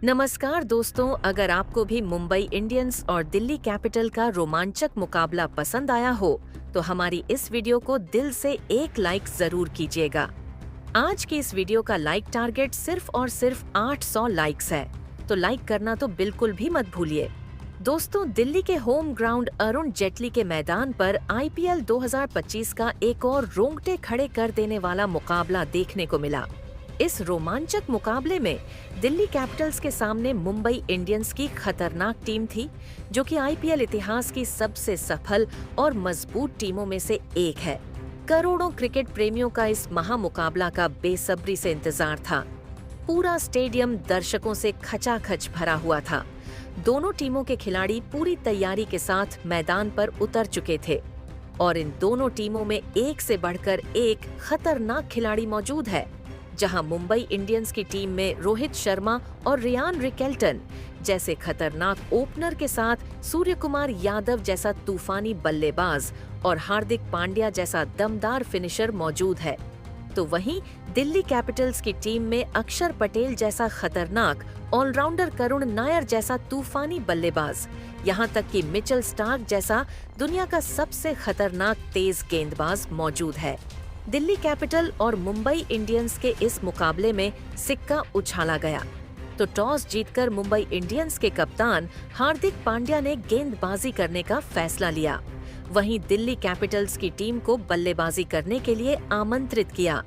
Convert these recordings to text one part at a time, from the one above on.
नमस्कार दोस्तों, अगर आपको भी मुंबई इंडियंस और दिल्ली कैपिटल का रोमांचक मुकाबला पसंद आया हो, तो हमारी इस वीडियो को दिल से एक लाइक जरूर कीजिएगा। आज की इस वीडियो का लाइक टारगेट सिर्फ और सिर्फ 800 लाइक्स है, तो लाइक करना तो बिल्कुल भी मत भूलिए। दोस्तों, दिल्ली के होम ग्राउंड अरुण जेटली के मैदान पर आईपीएल 2025 का एक और रोंगटे खड़े कर देने वाला मुकाबला देखने को मिला। इस रोमांचक मुकाबले में दिल्ली कैपिटल्स के सामने मुंबई इंडियंस की खतरनाक टीम थी, जो कि आईपीएल इतिहास की सबसे सफल और मजबूत टीमों में से एक है। करोड़ों क्रिकेट प्रेमियों का इस महामुकाबला का बेसब्री से इंतजार था। पूरा स्टेडियम दर्शकों से खचाखच भरा हुआ था। दोनों टीमों के खिलाड़ी पूरी तैयारी के साथ मैदान पर उतर चुके थे और इन दोनों टीमों में एक से बढ़कर एक खतरनाक खिलाड़ी मौजूद है। जहां मुंबई इंडियंस की टीम में रोहित शर्मा और रियान रिकेल्टन जैसे खतरनाक ओपनर के साथ सूर्यकुमार यादव जैसा तूफानी बल्लेबाज और हार्दिक पांड्या जैसा दमदार फिनिशर मौजूद है, तो वहीं दिल्ली कैपिटल्स की टीम में अक्षर पटेल जैसा खतरनाक ऑलराउंडर, करुण नायर जैसा तूफानी बल्लेबाज, यहां तक कि मिचेल स्टार्क जैसा दुनिया का सबसे खतरनाक तेज गेंदबाज मौजूद है। दिल्ली कैपिटल और मुंबई इंडियंस के इस मुकाबले में सिक्का उछाला गया, तो टॉस जीतकर मुंबई इंडियंस के कप्तान हार्दिक पांड्या ने गेंदबाजी करने का फैसला लिया। वहीं दिल्ली कैपिटल्स की टीम को बल्लेबाजी करने के लिए आमंत्रित किया।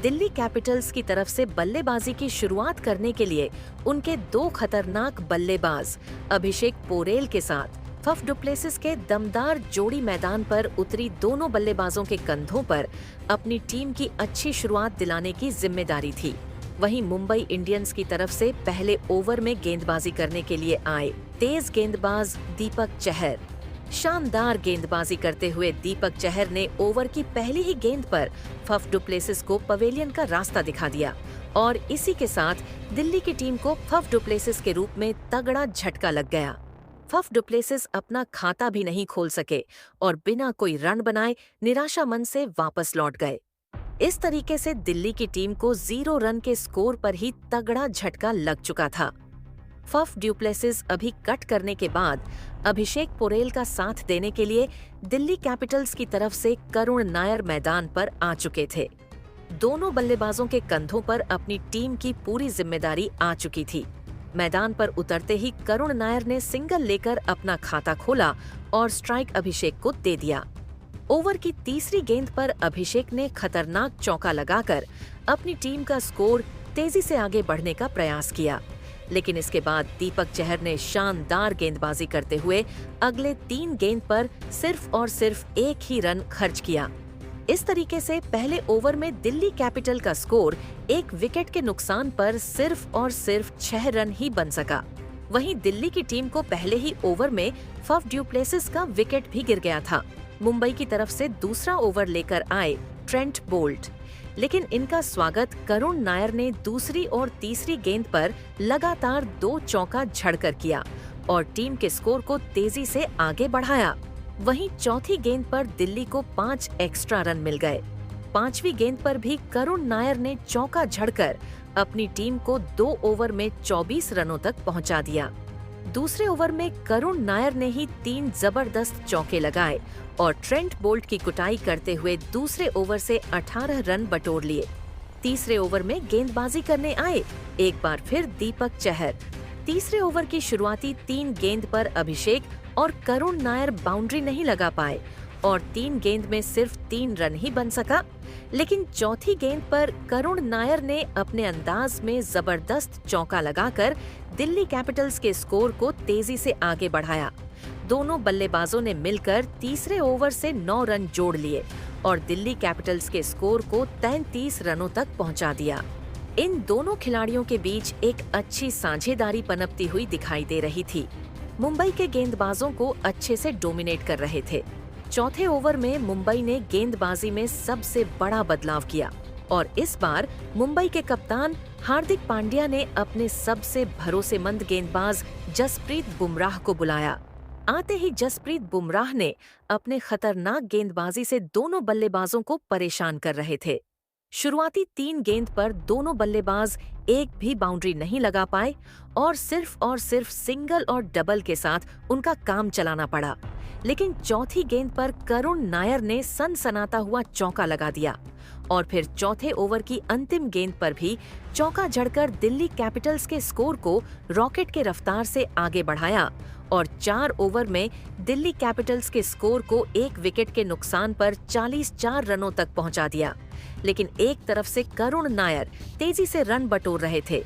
दिल्ली कैपिटल्स की तरफ से बल्लेबाजी की शुरुआत करने के लिए उनके दो खतरनाक बल्लेबाज अभिषेक पोरेल के साथ फफ डुप्लेसिस के दमदार जोड़ी मैदान पर उतरी दोनों बल्लेबाजों के कंधों पर अपनी टीम की अच्छी शुरुआत दिलाने की जिम्मेदारी थी। वहीं मुंबई इंडियंस की तरफ से पहले ओवर में गेंदबाजी करने के लिए आए तेज गेंदबाज दीपक चहर। शानदार गेंदबाजी करते हुए दीपक चहर ने ओवर की पहली ही गेंद पर फफ डुप्लेसिस को पवेलियन का रास्ता दिखा दिया और इसी के साथ दिल्ली की टीम को फफ डुप्लेसिस के रूप में तगड़ा झटका लग गया। फफ डुप्लेसिस अपना खाता भी नहीं खोल सके और बिना कोई रन बनाए निराशा मन से वापस लौट गए। इस तरीके से दिल्ली की टीम को 0 रन के स्कोर पर ही तगड़ा झटका लग चुका था। फफ डुप्लेसिस अभी कट करने के बाद अभिषेक पोरेल का साथ देने के लिए दिल्ली कैपिटल्स की तरफ से करुण नायर मैदान पर आ चुके थे। दोनों बल्लेबाजों के कंधों पर अपनी टीम की पूरी जिम्मेदारी आ चुकी थी। मैदान पर उतरते ही करुण नायर ने सिंगल लेकर अपना खाता खोला और स्ट्राइक अभिषेक को दे दिया। ओवर की तीसरी गेंद पर अभिषेक ने खतरनाक चौका लगाकर अपनी टीम का स्कोर तेजी से आगे बढ़ने का प्रयास किया, लेकिन इसके बाद दीपक चहर ने शानदार गेंदबाजी करते हुए अगले 3 गेंद पर सिर्फ और सिर्फ एक ही रन खर्च किया। इस तरीके से पहले ओवर में दिल्ली कैपिटल का स्कोर 1 विकेट के नुकसान पर सिर्फ और सिर्फ 6 रन ही बन सका। वहीं दिल्ली की टीम को पहले ही ओवर में फफ डुप्लेसिस का विकेट भी गिर गया था। मुंबई की तरफ से दूसरा ओवर लेकर आए ट्रेंट बोल्ट, लेकिन इनका स्वागत करुण नायर ने दूसरी और तीसरी गेंद पर लगातार 2 चौका झड़कर किया और टीम के स्कोर को तेजी से आगे बढ़ाया। वहीं चौथी गेंद पर दिल्ली को 5 एक्स्ट्रा रन मिल गए। 5वीं गेंद पर भी करुण नायर ने चौका झड़कर अपनी टीम को 2 ओवर में 24 रनों तक पहुंचा दिया। दूसरे ओवर में करुण नायर ने ही 3 जबरदस्त चौके लगाए और ट्रेंट बोल्ट की कुटाई करते हुए दूसरे ओवर से 18 रन बटोर लिए। तीसरे ओवर में गेंदबाजी करने आए एक बार फिर दीपक चहर। तीसरे ओवर की शुरुआती 3 गेंद पर अभिषेक और करुण नायर बाउंड्री नहीं लगा पाए और 3 गेंद में सिर्फ 3 रन ही बन सका, लेकिन चौथी गेंद पर करुण नायर ने अपने अंदाज में जबरदस्त चौका लगाकर दिल्ली कैपिटल्स के स्कोर को तेजी से आगे बढ़ाया। दोनों बल्लेबाजों ने मिलकर तीसरे ओवर से 9 रन जोड़ लिए और दिल्ली कैपिटल्स के स्कोर को 33 रनों तक पहुंचा दिया। इन दोनों खिलाड़ियों के बीच एक अच्छी साझेदारी पनपती हुई दिखाई दे रही थी। मुंबई के गेंदबाजों को अच्छे से डोमिनेट कर रहे थे। चौथे ओवर में मुंबई ने गेंदबाजी में सबसे बड़ा बदलाव किया और इस बार मुंबई के कप्तान हार्दिक पांड्या ने अपने सबसे भरोसेमंद गेंदबाज जसप्रीत बुमराह को बुलाया। आते ही जसप्रीत बुमराह ने अपने खतरनाक गेंदबाजी से दोनों बल्लेबाजों को परेशान कर रहे थे। शुरुआती 3 गेंद पर दोनों बल्लेबाज एक भी बाउंड्री नहीं लगा पाए और सिर्फ सिंगल और डबल के साथ उनका काम चलाना पड़ा। लेकिन चौथी गेंद पर करुण नायर ने सनसनाता हुआ चौका लगा दिया और फिर चौथे ओवर की अंतिम गेंद पर भी चौका जड़कर दिल्ली कैपिटल्स के स्कोर को रॉकेट के रफ्तार से आगे बढ़ाया और 4 ओवर में दिल्ली कैपिटल्स के स्कोर को 1 विकेट के नुकसान पर 44 रनों तक पहुंचा दिया। लेकिन एक तरफ से करुण नायर तेजी से रन बटोर रहे थे।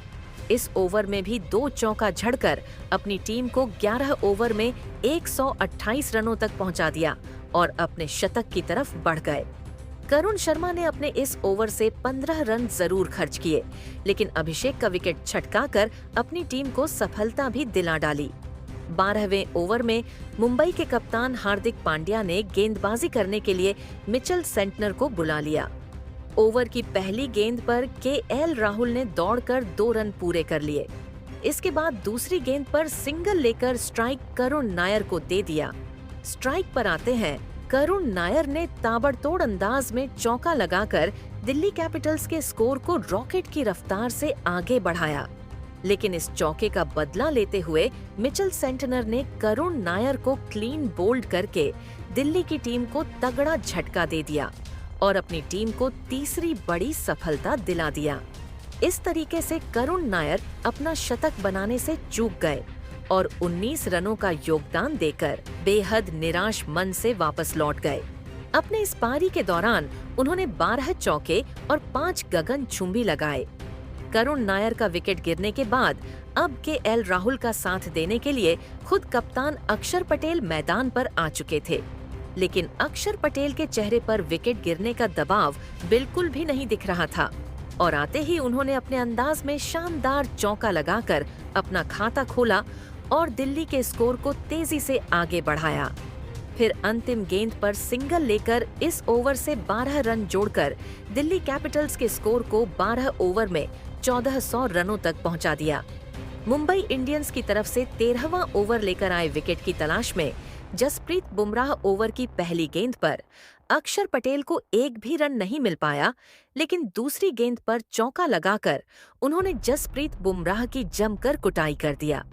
इस ओवर में भी 2 चौका झड़कर अपनी टीम को 11 ओवर में 128 रनों तक पहुंचा दिया और अपने शतक की तरफ बढ़ गए। करुण शर्मा ने अपने इस ओवर से 15 रन जरूर खर्च किए, लेकिन अभिषेक का विकेट छटकाकर अपनी टीम को सफलता भी दिला डाली। 12वें ओवर में मुंबई के कप्तान हार्दिक पांड्या ने गेंदबाजी करने के लिए मिचेल सेंटनर को बुला लिया। ओवर की पहली गेंद पर केएल राहुल ने दौड़कर 2 रन पूरे कर लिए। इसके बाद दूसरी गेंद पर सिंगल लेकर स्ट्राइक करुण नायर को दे दिया। स्ट्राइक पर आते हैं करुण नायर ने ताबड़तोड़ अंदाज में चौका लगाकर दिल्ली कैपिटल्स के स्कोर को रॉकेट की रफ्तार से आगे बढ़ाया। लेकिन इस चौके का बदला लेते हुए मिचेल सेंटनर ने करुण नायर को क्लीन बोल्ड करके दिल्ली की टीम को तगड़ा झटका दे दिया और अपनी टीम को तीसरी बड़ी सफलता दिला दिया। इस तरीके से करुण नायर अपना शतक बनाने से चूक गए और 19 रनों का योगदान देकर बेहद निराश मन से वापस लौट गए। अपने इस पारी के दौरान उन्होंने 12 चौके और 5 गगनचुंबी लगाए। करुण नायर का विकेट गिरने के बाद अब केएल राहुल का साथ देने के लिए खुद कप्तान अक्षर पटेल मैदान पर आ चुके थे, लेकिन अक्षर पटेल के चेहरे पर विकेट गिरने का दबाव बिल्कुल भी नहीं दिख रहा था और आते ही उन्होंने अपने अंदाज में शानदार चौका लगाकर अपना खाता खोला और दिल्ली के स्कोर को तेजी से आगे बढ़ाया। फिर अंतिम गेंद पर सिंगल लेकर इस ओवर से 12 रन जोड़कर दिल्ली कैपिटल्स के स्कोर को 12 ओवर में 1400 रनों तक पहुंचा दिया। मुंबई इंडियंस की तरफ से 13वां ओवर लेकर आए विकेट की तलाश में जसप्रीत बुमराह ओवर की पहली गेंद पर अक्षर पटेल को एक भी रन नहीं मिल पाया, लेकिन दूसरी गेंद पर चौका लगाकर उन्होंने जसप्रीत बुमराह की जमकर कुटाई कर दिया।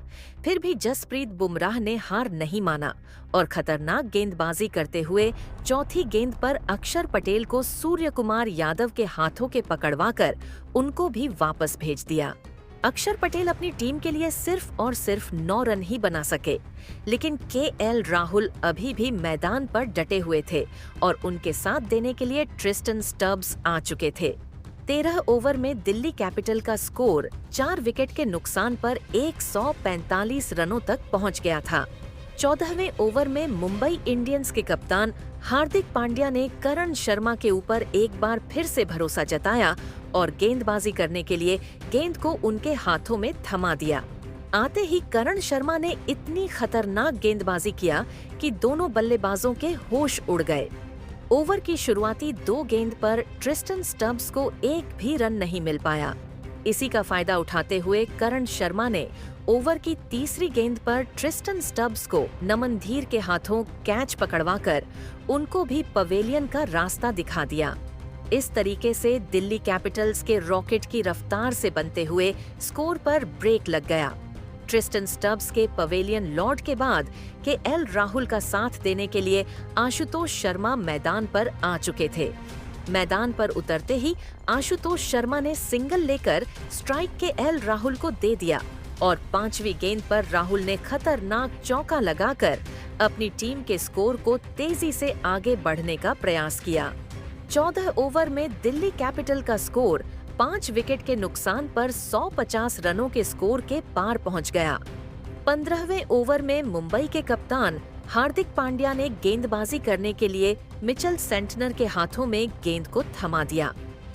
फिर भी जसप्रीत बुमराह ने हार नहीं माना और खतरनाक गेंदबाजी करते हुए चौथी गेंद पर अक्षर पटेल को सूर्य कुमार यादव के हाथों के पकड़वाकर उनको भी वापस भेज दिया। अक्षर पटेल अपनी टीम के लिए सिर्फ 9 रन ही बना सके, लेकिन केएल राहुल अभी भी मैदान पर डटे हुए थे और उनके साथ देने के लिए ट्रिस्टन स्टब्स आ चुके थे। 13 ओवर में दिल्ली कैपिटल का स्कोर 4 विकेट के नुकसान पर 145 रनों तक पहुंच गया था। 14वें ओवर में मुंबई इंडियंस के कप्तान हार्दिक पांड्या ने करण शर्मा के ऊपर एक बार फिर से भरोसा जताया और गेंदबाजी करने के लिए गेंद को उनके हाथों में थमा दिया। आते ही करण शर्मा ने इतनी खतरनाक गेंदबाजी किया कि दोनों बल्लेबाजों के होश उड़ गए। ओवर की शुरुआती 2 गेंद पर ट्रिस्टन स्टब्स को एक भी रन नहीं मिल पाया। इसी का फायदा उठाते हुए करण शर्मा ने ओवर की तीसरी गेंद पर ट्रिस्टन स्टब्स को नमन धीर के हाथों कैच पकड़वाकर उनको भी पवेलियन का रास्ता दिखा दिया। इस तरीके से दिल्ली कैपिटल्स के रॉकेट की रफ्तार से बनते हुए स्कोर पर ब्रेक लग गया। ट्रिस्टन स्टब्स के पवेलियन लौट के बाद केएल राहुल का साथ देने के लिए आशुतोष शर्मा मैदान पर आ चुके थे। मैदान पर उतरते ही आशुतोष शर्मा ने सिंगल लेकर स्ट्राइक केएल राहुल को दे दिया और 5वीं गेंद पर राहुल ने खतरनाक चौका लगाकर अपनी टीम के स्कोर को तेजी से आगे बढ़ने का प्रयास किया। 14 ओवर में दिल्ली कैपिटल का स्कोर 5 विकेट के नुकसान पर 150 रनों के स्कोर के पार पहुंच गया। 15वें ओवर में मुंबई के कप्तान हार्दिक पांड्या ने गेंदबाजी करने के लिए मिचेल सेंटनर के हाथों में गेंद को थमा दिया।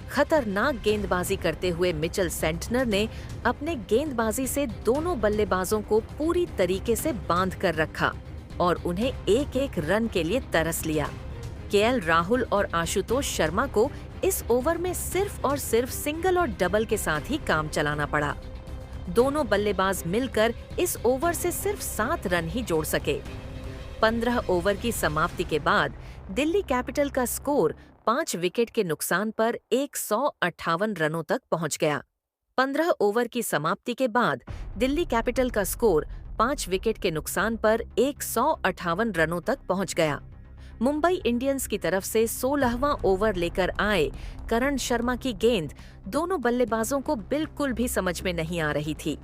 खतरनाक गेंदबाजी करते हुए मिचेल सेंटनर ने अपने गेंदबाजी से दोनों बल्लेबाजों को पूरी तरीके से बांध कर रखा और उन्हें एक-एक रन के लिए तरस लिया। केएल राहुल और आशुतोष शर्मा को इस ओवर में सिर्फ सिंगल और डबल के साथ ही काम चलाना पड़ा। दोनों बल्लेबाज मिलकर इस ओवर से सिर्फ 7 रन ही जोड़ सके। 15 ओवर की समाप्ति के बाद दिल्ली कैपिटल का स्कोर 5 विकेट के नुकसान पर 158 रनों तक पहुंच गया। 15 ओवर की समाप्ति के बाद दिल्ली कैपिटल का स्कोर 5 विकेट के नुकसान पर 158 रनों तक पहुंच गया। मुंबई इंडियंस की तरफ से 16वां ओवर लेकर आए करण शर्मा की गेंद दोनों बल्लेबाजों को बिल्कुल भी समझ में नहीं आ रही थी।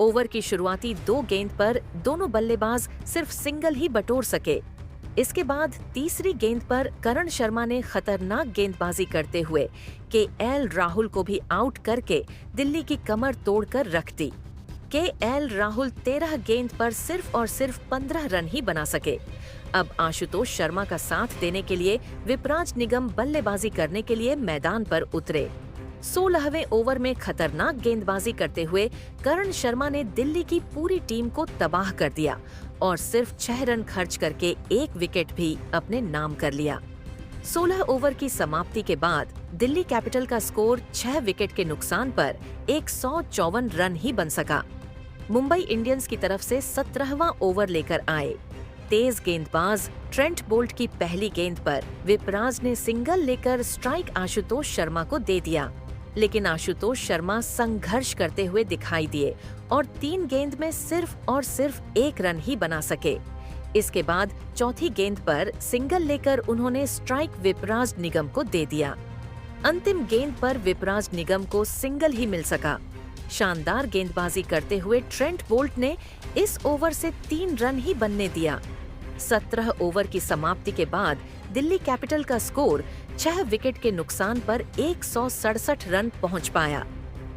ओवर की शुरुआती 2 गेंद पर दोनों बल्लेबाज सिर्फ सिंगल ही बटोर सके। इसके बाद तीसरी गेंद पर करण शर्मा ने खतरनाक गेंदबाजी करते हुए केएल राहुल को भी आउट करके दिल्ली की कमर तोड़कर रख दी। केएल राहुल 13 गेंद पर सिर्फ और सिर्फ 15 रन ही बना सके। अब आशुतोष शर्मा का साथ देने के लिए विपराज निगम बल्लेबाजी करने के लिए मैदान पर उतरे। 16वें ओवर में खतरनाक गेंदबाजी करते हुए करण शर्मा ने दिल्ली की पूरी टीम को तबाह कर दिया और सिर्फ 6 रन खर्च करके 1 विकेट भी अपने नाम कर लिया। 16 ओवर की समाप्ति के बाद दिल्ली कैपिटल का स्कोर 6 विकेट के नुकसान पर 154 रन ही बन सका। मुंबई इंडियंस की तरफ से 17वां ओवर लेकर आए तेज गेंदबाज ट्रेंट बोल्ट की पहली गेंद पर विपराज ने सिंगल लेकर स्ट्राइक आशुतोष शर्मा को दे दिया, लेकिन आशुतोष शर्मा संघर्ष करते हुए दिखाई दिए और 3 गेंद में सिर्फ और सिर्फ 1 रन ही बना सके। इसके बाद चौथी गेंद पर सिंगल लेकर उन्होंने स्ट्राइक विपराज निगम को दे दिया। अंतिम गेंद पर विपराज निगम को सिंगल ही मिल सका। शानदार गेंदबाजी करते हुए ट्रेंट बोल्ट ने इस ओवर से 3 रन ही बनने दिया। 17 ओवर की समाप्ति के बाद दिल्ली कैपिटल का स्कोर 6 विकेट के नुकसान पर 167 रन पहुंच पाया।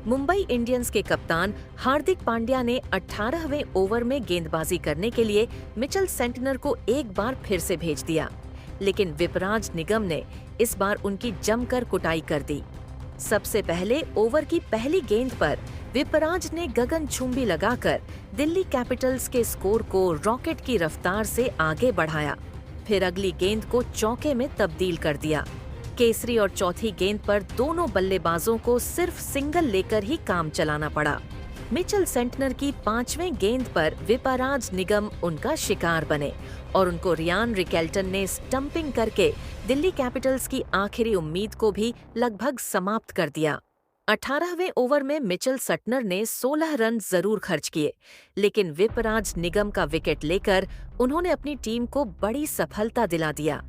मुंबई इंडियंस के कप्तान हार्दिक पांड्या ने 18वें ओवर में गेंदबाजी करने के लिए मिचेल सेंटनर को एक बार फिर से भेज दिया, लेकिन विपराज निगम ने इस बार उनकी जमकर कुटाई कर दी। सबसे पहले ओवर की पहली गेंद पर विपराज ने गगनचुंबी लगाकर दिल्ली कैपिटल्स के स्कोर को रॉकेट की रफ्तार से आगे बढ़ाया। फिर अगली गेंद को चौके में तब्दील कर दिया। केसरी और चौथी गेंद पर दोनों बल्लेबाजों को सिर्फ सिंगल लेकर ही काम चलाना पड़ा। मिचेल सेंटनर की 5वें गेंद पर विपराज निगम उनका शिकार बने और उनको रियान रिकेल्टन ने स्टंपिंग करके दिल्ली कैपिटल्स की आखिरी उम्मीद को भी लगभग समाप्त कर दिया। 18वें ओवर में मिचेल सेंटनर ने 16 रन जरूर खर्च किए, लेकिन विपराज निगम का विकेट लेकर उन्होंने अपनी टीम को बड़ी सफलता दिला दिया।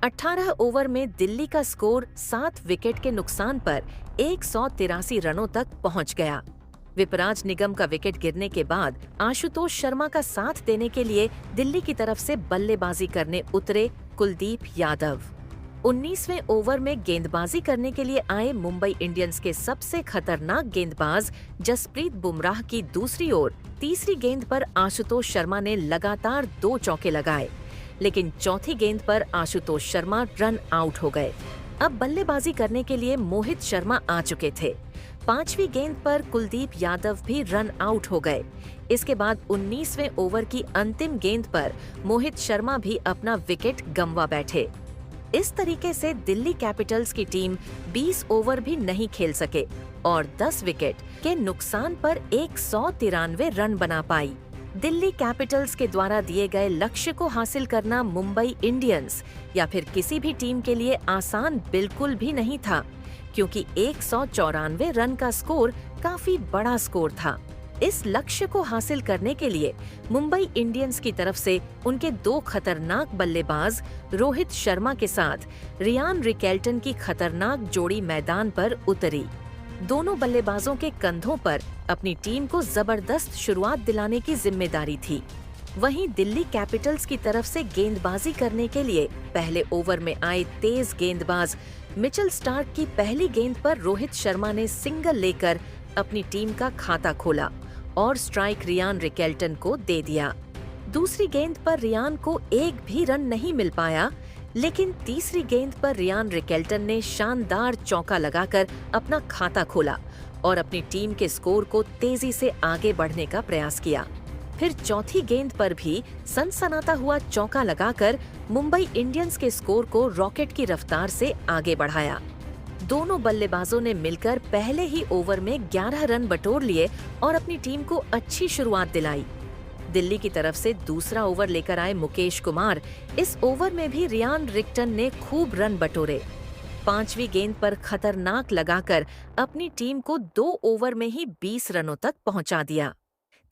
18 ओवर में दिल्ली का स्कोर 7 विकेट के नुकसान पर 183 रनों तक पहुंच गया। विपराज निगम का विकेट गिरने के बाद आशुतोष शर्मा का साथ देने के लिए दिल्ली की तरफ से बल्लेबाजी करने उतरे कुलदीप यादव। 19वें ओवर में गेंदबाजी करने के लिए आए मुंबई इंडियंस के सबसे खतरनाक गेंदबाज जसप्रीत बुमराह की दूसरी ओर तीसरी गेंद पर आशुतोष शर्मा ने लगातार 2 चौके लगाए, लेकिन चौथी गेंद पर आशुतोष शर्मा रन आउट हो गए। अब बल्लेबाजी करने के लिए मोहित शर्मा आ चुके थे। 5वीं गेंद पर कुलदीप यादव भी रन आउट हो गए। इसके बाद 19वें ओवर की अंतिम गेंद पर मोहित शर्मा भी अपना विकेट गंवा बैठे। इस तरीके से दिल्ली कैपिटल्स की टीम 20 ओवर भी नहीं खेल सके और 10 विकेट के नुकसान पर 193 रन बना पाई। दिल्ली कैपिटल्स के द्वारा दिए गए लक्ष्य को हासिल करना मुंबई इंडियंस या फिर किसी भी टीम के लिए आसान बिल्कुल भी नहीं था, क्योंकि 194 रन का स्कोर काफी बड़ा स्कोर था। इस लक्ष्य को हासिल करने के लिए मुंबई इंडियंस की तरफ से उनके 2 खतरनाक बल्लेबाज रोहित शर्मा के साथ रियान रिकेल्टन की खतरनाक जोड़ी मैदान पर उतरी। दोनों बल्लेबाजों के कंधों पर अपनी टीम को जबरदस्त शुरुआत दिलाने की जिम्मेदारी थी। वहीं दिल्ली कैपिटल्स की तरफ से गेंदबाजी करने के लिए पहले ओवर में आए तेज गेंदबाज मिचेल स्टार्क की पहली गेंद पर रोहित शर्मा ने सिंगल लेकर अपनी टीम का खाता खोला और स्ट्राइक रियान रिकेल्टन को दे दिया। दूसरी गेंद पर रियान को एक भी रन नहीं मिल पाया, लेकिन तीसरी गेंद पर रियान रिकेल्टन ने शानदार चौका लगाकर अपना खाता खोला और अपनी टीम के स्कोर को तेजी से आगे बढ़ने का प्रयास किया। फिर चौथी गेंद पर भी सनसनाता हुआ चौका लगाकर मुंबई इंडियंस के स्कोर को रॉकेट की रफ्तार से आगे बढ़ाया। दोनों बल्लेबाजों ने मिलकर पहले ही ओवर में 11 रन बटोर लिए और अपनी टीम को अच्छी शुरुआत दिलाई। दिल्ली की तरफ से दूसरा ओवर लेकर आए मुकेश कुमार इस ओवर में भी रियान रिकेल्टन ने खूब रन बटोरे। 5वीं गेंद पर खतरनाक लगाकर अपनी टीम को 2 ओवर में ही 20 रनों तक पहुंचा दिया।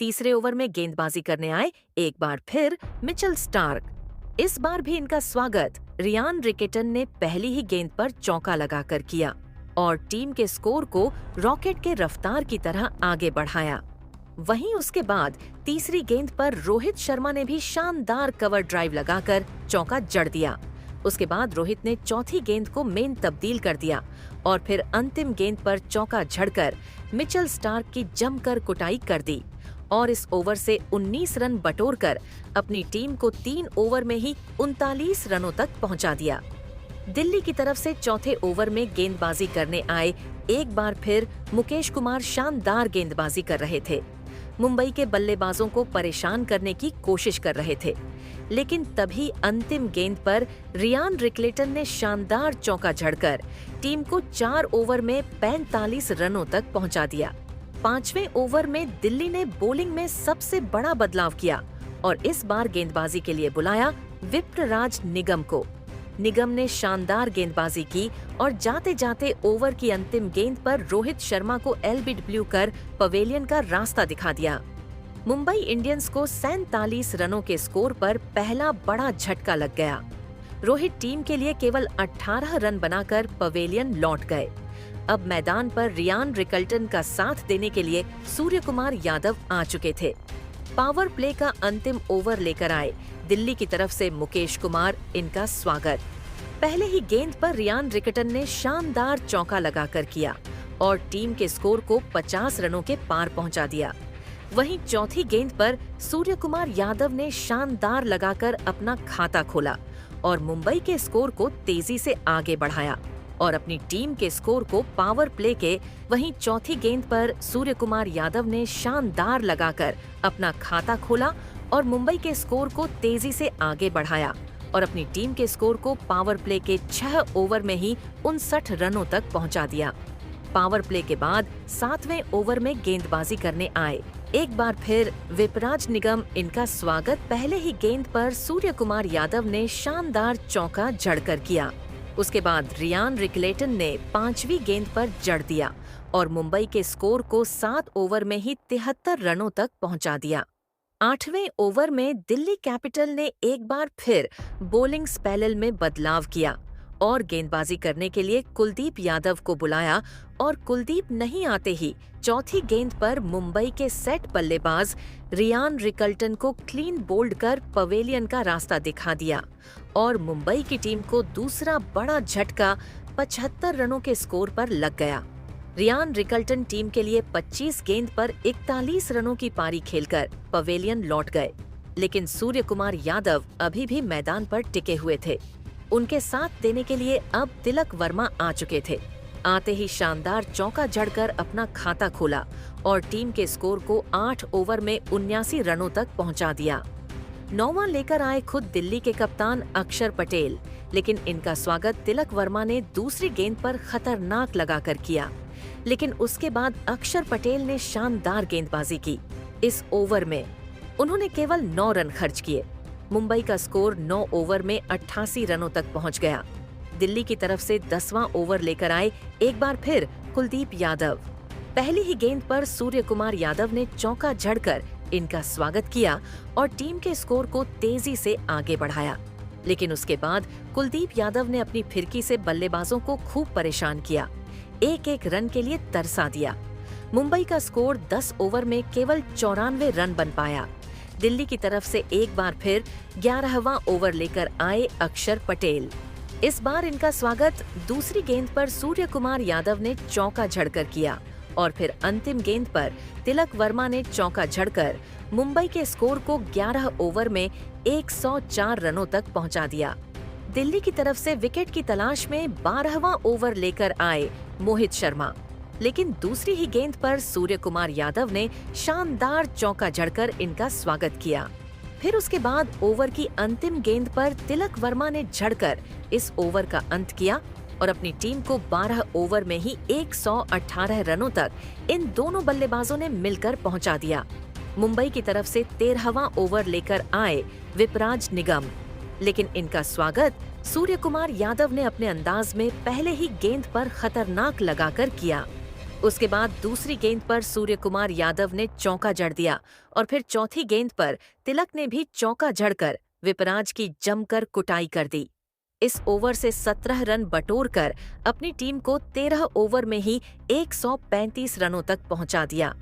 तीसरे ओवर में गेंदबाजी करने आए एक बार फिर मिचेल स्टार्क। इस बार भी इनका स्वागत रियान रिकेटन ने पहली ही गेंद पर चौका लगाकर किया और टीम के स्कोर को रॉकेट के रफ्तार की तरह आगे बढ़ाया। वहीं उसके बाद तीसरी गेंद पर रोहित शर्मा ने भी शानदार कवर ड्राइव लगाकर चौका जड़ दिया। उसके बाद रोहित ने चौथी गेंद को मेन तब्दील कर दिया और फिर अंतिम गेंद पर चौका झड़कर मिचेल स्टार्क की जमकर कुटाई कर दी और इस ओवर से 19 रन बटोरकर अपनी टीम को 3 ओवर में ही 39 रनों तक पहुंचा दिया। दिल्ली की तरफ से चौथे ओवर में गेंदबाजी करने आए एक बार फिर मुकेश कुमार शानदार गेंदबाजी कर रहे थे। मुंबई के बल्लेबाजों को परेशान करने की कोशिश कर रहे थे, लेकिन तभी अंतिम गेंद पर रियान रिकलेटन ने शानदार चौका झड़कर टीम को 4 ओवर में 45 रनों तक पहुंचा दिया। 5वें ओवर में दिल्ली ने बॉलिंग में सबसे बड़ा बदलाव किया और इस बार गेंदबाजी के लिए बुलाया विप्रराज निगम को। निगम ने शानदार गेंदबाजी की और जाते जाते ओवर की अंतिम गेंद पर रोहित शर्मा को एलबीडब्ल्यू कर पवेलियन का रास्ता दिखा दिया। मुंबई इंडियंस को 47 रनों के स्कोर पर पहला बड़ा झटका लग गया। रोहित टीम के लिए केवल 18 रन बनाकर पवेलियन लौट गए। अब मैदान पर रियान रिकल्टन का साथ देने के लिए सूर्य कुमार यादव आ चुके थे। पावर प्ले का अंतिम ओवर लेकर आए दिल्ली की तरफ से मुकेश कुमार, इनका स्वागत। पहले ही गेंद पर रियान रिकल्टन ने शानदार चौका लगाकर किया और टीम के स्कोर को 50 रनों के पार पहुंचा दिया। वहीं चौथी गेंद पर सूर्य कुमार यादव ने शानदार लगाकर अपना खाता खोला और मुंबई के स्कोर को तेजी से आगे बढ़ाया और अपनी टीम के स्कोर को पावर प्ले के वहीं चौथी गेंद पर सूर्य कुमार यादव ने शानदार लगाकर अपना खाता खोला और मुंबई के स्कोर को तेजी से आगे बढ़ाया और अपनी टीम के स्कोर को पावर प्ले के 6 ओवर में ही 59 रनों तक पहुंचा दिया। पावर प्ले के बाद 7वें ओवर में गेंदबाजी करने आए एक बार फिर विपराज निगम, इनका स्वागत। पहले ही गेंद पर सूर्य कुमार यादव ने शानदार चौका जड़कर किया। उसके बाद रियान रिकलेटन ने 5वीं गेंद पर जड़ दिया और मुंबई के स्कोर को 7 ओवर में ही 73 रनों तक पहुंचा दिया। 8वें ओवर में दिल्ली कैपिटल ने एक बार फिर बॉलिंग स्पेल में बदलाव किया और गेंदबाजी करने के लिए कुलदीप यादव को बुलाया और कुलदीप नहीं आते ही चौथी गेंद पर मुंबई के सेट बल्लेबाज रियान रिकल्टन को क्लीन बोल्ड कर पवेलियन का रास्ता दिखा दिया और मुंबई की टीम को दूसरा बड़ा झटका 75 रनों के स्कोर पर लग गया। रियान रिकल्टन टीम के लिए 25 गेंद पर 41 रनों की पारी खेलकर पवेलियन लौट गए, लेकिन सूर्य कुमार यादव अभी भी मैदान पर टिके हुए थे। उनके साथ देने के लिए अब तिलक वर्मा आ चुके थे। आते ही शानदार चौका जड़कर अपना खाता खोला और टीम के स्कोर को 8 ओवर में 79 रनों तक पहुंचा दिया। 9वां लेकर आए खुद दिल्ली के कप्तान अक्षर पटेल, लेकिन इनका स्वागत तिलक वर्मा ने दूसरी गेंद पर खतरनाक लगाकर किया। लेकिन उसके बाद अक्षर पटेल ने शानदार गेंदबाजी की। इस ओवर में उन्होंने केवल 9 रन खर्च किए। मुंबई का स्कोर 9 ओवर में 88 रनों तक पहुंच गया। दिल्ली की तरफ से 10वां ओवर लेकर आए एक बार फिर कुलदीप यादव। पहली ही गेंद पर सूर्य कुमार यादव ने चौका जड़कर इनका स्वागत किया और टीम के स्कोर को तेजी से आगे बढ़ाया। लेकिन उसके बाद कुलदीप यादव ने अपनी फिरकी से बल्लेबाजों को खूब परेशान किया, एक रन के लिए तरसा दिया। मुंबई का स्कोर 10 ओवर में केवल 94 रन बन पाया। दिल्ली की तरफ से एक बार फिर 11वां ओवर लेकर आए अक्षर पटेल। इस बार इनका स्वागत दूसरी गेंद पर सूर्य कुमार यादव ने चौका झड़कर किया और फिर अंतिम गेंद पर तिलक वर्मा ने चौका झड़कर मुंबई के स्कोर को 11 ओवर में 104 रनों तक पहुंचा दिया। दिल्ली की तरफ से विकेट की तलाश में 12वां ओवर लेकर आए मोहित शर्मा, लेकिन दूसरी ही गेंद पर सूर्य कुमार यादव ने शानदार चौका जड़कर इनका स्वागत किया। फिर उसके बाद ओवर की अंतिम गेंद पर तिलक वर्मा ने झड़कर इस ओवर का अंत किया और अपनी टीम को 12 ओवर में ही 118 रनों तक इन दोनों बल्लेबाजों ने मिलकर पहुंचा दिया। मुंबई की तरफ से 13वां ओवर लेकर आए विपराज निगम, लेकिन इनका स्वागत सूर्य कुमार यादव ने अपने अंदाज में पहले ही गेंद पर खतरनाक लगाकर किया। उसके बाद दूसरी गेंद पर सूर्य कुमार यादव ने चौका जड़ दिया और फिर चौथी गेंद पर तिलक ने भी चौका जड़कर विपराज की जमकर कुटाई कर दी। इस ओवर से 17 रन बटोरकर अपनी टीम को 13 ओवर में ही 135 रनों तक पहुंचा दिया।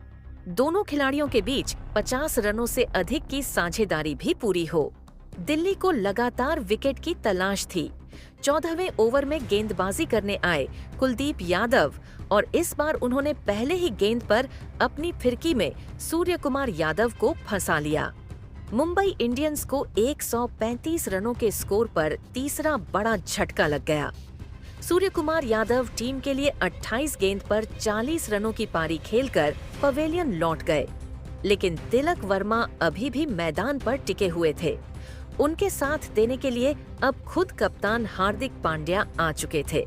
दोनों खिलाड़ियों के बीच 50 रनों से अधिक की साझेदारी भी पूरी हो। दिल्ली को लगातार विकेट की तलाश थी। 14वें ओवर में गेंदबाजी करने आए कुलदीप यादव और इस बार उन्होंने पहले ही गेंद पर अपनी फिरकी में सूर्य कुमार यादव को फंसा लिया। मुंबई इंडियंस को 135 रनों के स्कोर पर तीसरा बड़ा झटका लग गया। सूर्य कुमार यादव टीम के लिए 28 गेंद पर 40 रनों की पारी खेलकर पवेलियन लौट गए, लेकिन तिलक वर्मा अभी भी मैदान पर टिके हुए थे। उनके साथ देने के लिए अब खुद कप्तान हार्दिक पांड्या आ चुके थे।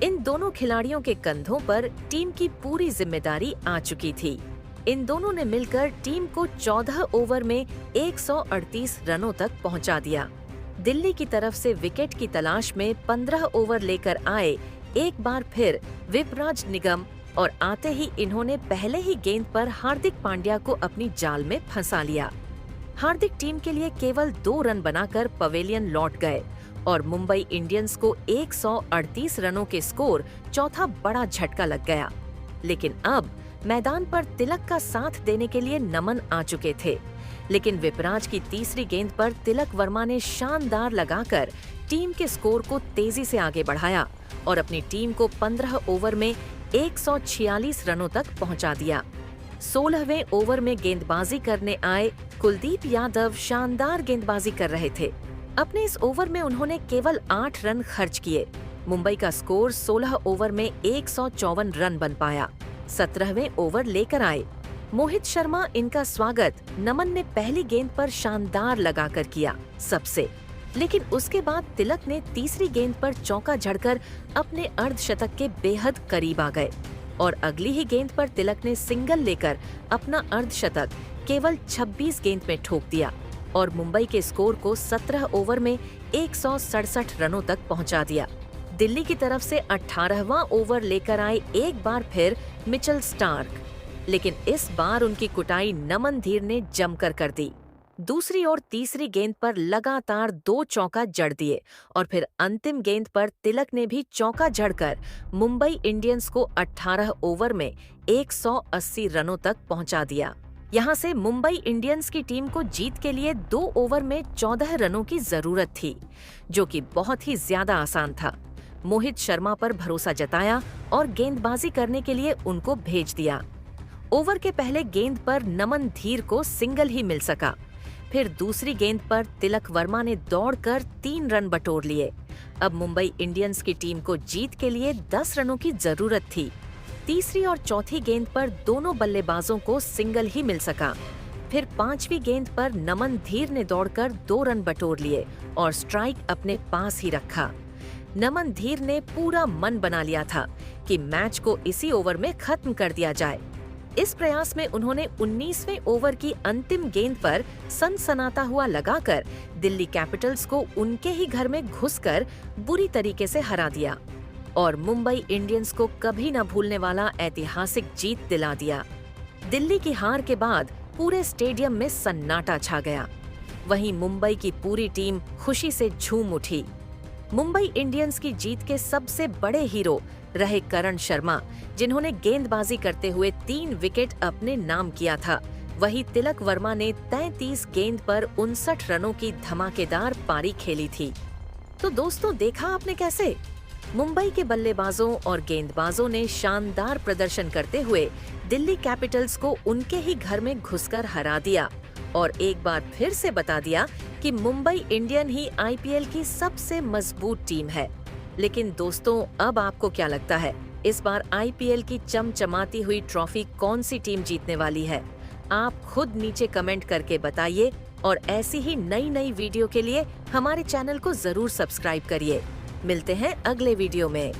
इन दोनों खिलाड़ियों के कंधों पर टीम की पूरी जिम्मेदारी आ चुकी थी। इन दोनों ने मिलकर टीम को 14 ओवर में 138 रनों तक पहुंचा दिया। दिल्ली की तरफ से विकेट की तलाश में 15 ओवर लेकर आए एक बार फिर विपराज निगम और आते ही इन्होंने पहले ही गेंद पर हार्दिक पांड्या को अपनी जाल में फंसा लिया। हार्दिक टीम के लिए केवल 2 रन बनाकर पवेलियन लौट गए और मुंबई इंडियंस को 138 रनों के स्कोर चौथा बड़ा झटका लग गया। लेकिन अब मैदान पर तिलक का साथ देने के लिए नमन आ चुके थे, लेकिन विपराज की तीसरी गेंद पर तिलक वर्मा ने शानदार लगाकर टीम के स्कोर को तेजी से आगे बढ़ाया और अपनी टीम को 15 ओवर में 146 रनों तक पहुंचा दिया। 16वें ओवर में गेंदबाजी करने आए कुलदीप यादव शानदार गेंदबाजी कर रहे थे। अपने इस ओवर में उन्होंने केवल 8 रन खर्च किए। मुंबई का स्कोर 16 ओवर में 154 रन बन पाया। 17वें ओवर लेकर आए मोहित शर्मा। इनका स्वागत नमन ने पहली गेंद पर शानदार लगाकर किया सबसे, लेकिन उसके बाद तिलक ने तीसरी गेंद पर चौका जड़कर अपने अर्धशतक के बेहद करीब आ गए और अगली ही गेंद पर तिलक ने सिंगल लेकर अपना अर्धशतक केवल 26 गेंद में ठोक दिया और मुंबई के स्कोर को 17 ओवर में 167 रनों तक पहुंचा दिया। दिल्ली की तरफ से 18वां ओवर लेकर आए एक बार फिर मिचेल स्टार्क, लेकिन इस बार उनकी कुटाई नमन धीर ने जमकर कर दी। दूसरी और तीसरी गेंद पर लगातार 2 चौका जड़ दिए और फिर अंतिम गेंद पर तिलक ने भी चौका जड़कर मुंबई इंडियंस को 18 ओवर में 180 रनों तक पहुंचा दिया। यहां से मुंबई इंडियंस की टीम को जीत के लिए 2 ओवर में 14 रनों की जरूरत थी, जो कि बहुत ही ज्यादा आसान था। मोहित शर्मा पर भरोसा जताया और गेंदबाजी करने के लिए उनको भेज दिया। ओवर के पहले गेंद पर नमन धीर को सिंगल ही मिल सका। फिर दूसरी गेंद पर तिलक वर्मा ने दौड़कर 3 रन बटोर लिए। अब मुंबई इंडियंस की टीम को जीत के लिए 10 रनों की जरूरत थी। तीसरी और चौथी गेंद पर दोनों बल्लेबाजों को सिंगल ही मिल सका। फिर 5वीं गेंद पर नमन धीर ने दौड़कर 2 रन बटोर लिए और स्ट्राइक अपने पास ही रखा। नमन धीर ने पूरा मन बना लिया था कि मैच को इसी ओवर में खत्म कर दिया जाए। इस प्रयास में उन्होंने 19वें ओवर की अंतिम गेंद पर सनसनाता हुआ लगाकर दिल्ली कैपिटल्स को उनके ही घर में घुसकर बुरी तरीके से हरा दिया और मुंबई इंडियंस को कभी न भूलने वाला ऐतिहासिक जीत दिला दिया। दिल्ली की हार के बाद पूरे स्टेडियम में सन्नाटा छा गया। वहीं मुंबई की पूरी टीम खुशी से झूम उठी। मुंबई इंडियंस की जीत के सबसे बड़े हीरो रहे करण शर्मा, जिन्होंने गेंदबाजी करते हुए 3 विकेट अपने नाम किया था। वहीं तिलक वर्मा ने 33 गेंद पर 59 रनों की धमाकेदार पारी खेली थी। तो दोस्तों, देखा आपने कैसे मुंबई के बल्लेबाजों और गेंदबाजों ने शानदार प्रदर्शन करते हुए दिल्ली कैपिटल्स को उनके ही घर में घुसकर हरा दिया और एक बार फिर से बता दिया कि मुंबई इंडियन ही आईपीएल की सबसे मजबूत टीम है। लेकिन दोस्तों, अब आपको क्या लगता है, इस बार आईपीएल की चमचमाती हुई ट्रॉफी कौन सी टीम जीतने वाली है? आप खुद नीचे कमेंट करके बताइए और ऐसी ही नई वीडियो के लिए हमारे चैनल को जरूर सब्सक्राइब करिए। मिलते हैं अगले वीडियो में।